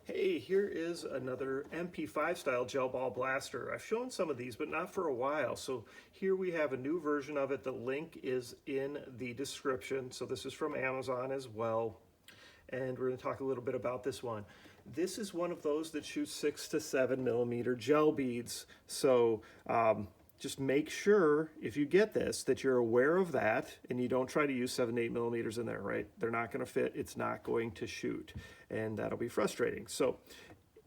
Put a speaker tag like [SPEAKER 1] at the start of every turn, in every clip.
[SPEAKER 1] Hey, here is another MP5 style gel ball blaster. I've shown some of these, but not for a while. So here we have a new version of it. The link is in the description. So this is from Amazon as well. And we're going to talk a little bit about this one. This is one of those that shoots 6 to 7 millimeter gel beads. So just make sure if you get this that you're aware of that and you don't try to use 7 to 8 millimeters in there, right? They're not going to fit. It's not going to shoot, and that'll be frustrating. So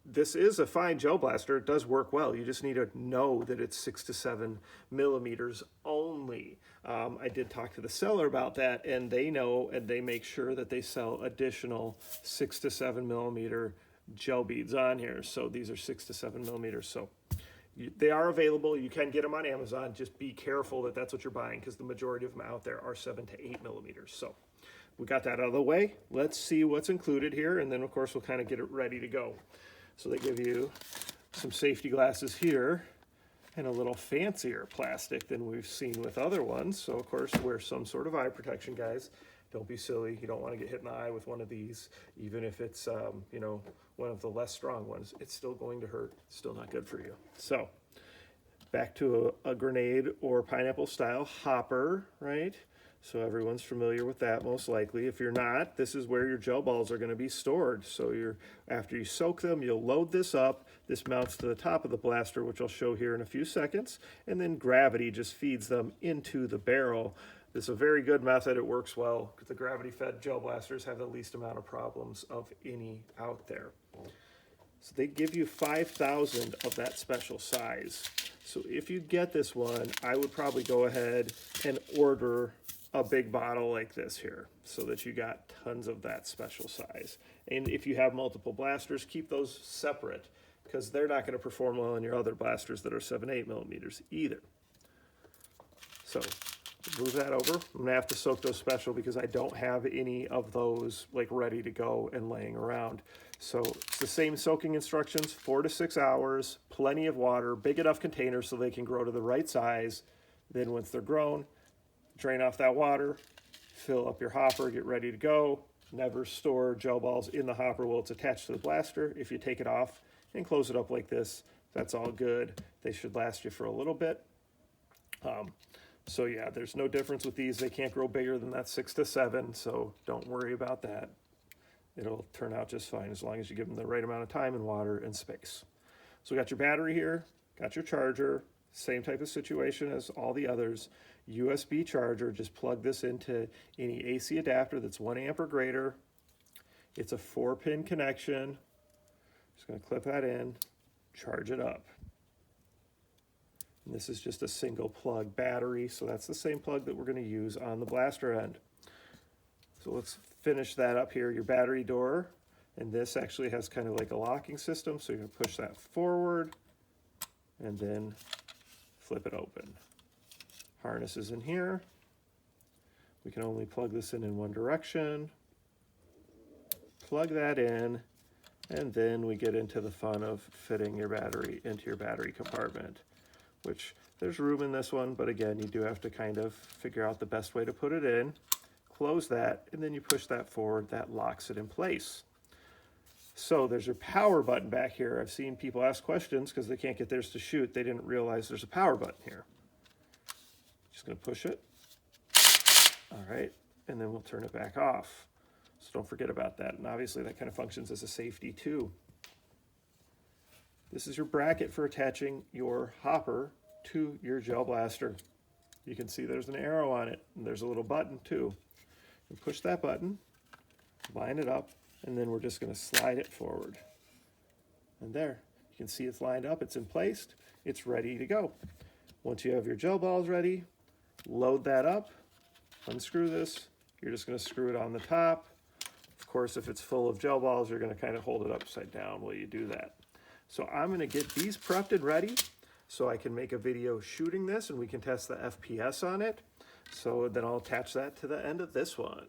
[SPEAKER 1] this is a fine gel blaster. It does work well. You just need to know that it's 6 to 7 millimeters only. I did talk to the seller about that, and they know, and they make sure that they sell additional 6 to 7 millimeter gel beads on here. So these are 6 to 7 millimeters. So they are available. You can get them on Amazon. Just be careful that that's what you're buying, because the majority of them out there are 7 to 8 millimeters. So we got that out of the way. Let's see what's included here, and then of course we'll kind of get it ready to go. So they give you some safety glasses here and a little fancier plastic than we've seen with other ones. So of course wear some sort of eye protection, guys. Don't be silly. You don't want to get hit in the eye with one of these, even if it's you know, one of the less strong ones. It's still going to hurt. It's still not good for you. So back to a grenade or pineapple style hopper, right? So everyone's familiar with that most likely. If you're not, this is where your gel balls are going to be stored. So after you soak them, you'll load this up. This mounts to the top of the blaster, which I'll show here in a few seconds. And then gravity just feeds them into the barrel. This is a very good method. It works well because the gravity-fed gel blasters have the least amount of problems of any out there. So they give you 5,000 of that special size. So if you get this one, I would probably go ahead and order a big bottle like this here so that you got tons of that special size. And if you have multiple blasters, keep those separate because they're not going to perform well in your other blasters that are 7, 8 millimeters either. So move that over. I'm gonna have to soak those special because I don't have any of those like ready to go and laying around. So it's the same soaking instructions, 4 to 6 hours, plenty of water, big enough containers so they can grow to the right size. Then once they're grown, drain off that water, fill up your hopper, get ready to go. Never store gel balls in the hopper while it's attached to the blaster. If you take it off and close it up like this, that's all good. They should last you for a little bit. So yeah, there's no difference with these. They can't grow bigger than that 6 to 7, so don't worry about that. It'll turn out just fine as long as you give them the right amount of time and water and space. So we got your battery here, got your charger, same type of situation as all the others. USB charger, just plug this into any AC adapter that's 1 amp or greater. It's a 4-pin connection. Just gonna clip that in, charge it up. And this is just a single plug battery, so that's the same plug that we're going to use on the blaster end. So let's finish that up here. Your battery door, and this actually has kind of like a locking system, so you're going to push that forward and then flip it open. Harness is in here. We can only plug this in one direction. Plug that in, and then we get into the fun of fitting your battery into your battery compartment, which there's room in this one, but again, you do have to kind of figure out the best way to put it in. Close that, and then you push that forward. That locks it in place. So there's your power button back here. I've seen people ask questions because they can't get theirs to shoot. They didn't realize there's a power button here. Just gonna push it. All right, and then we'll turn it back off. So don't forget about that. And obviously that kind of functions as a safety too. This is your bracket for attaching your hopper to your gel blaster. You can see there's an arrow on it, and there's a little button too. And push that button, line it up, and then we're just going to slide it forward. And there, you can see it's lined up, it's in place, it's ready to go. Once you have your gel balls ready, load that up, unscrew this. You're just going to screw it on the top. Of course, if it's full of gel balls, you're going to kind of hold it upside down while you do that. So I'm going to get these prepped and ready so I can make a video shooting this and we can test the FPS on it. So then I'll attach that to the end of this one.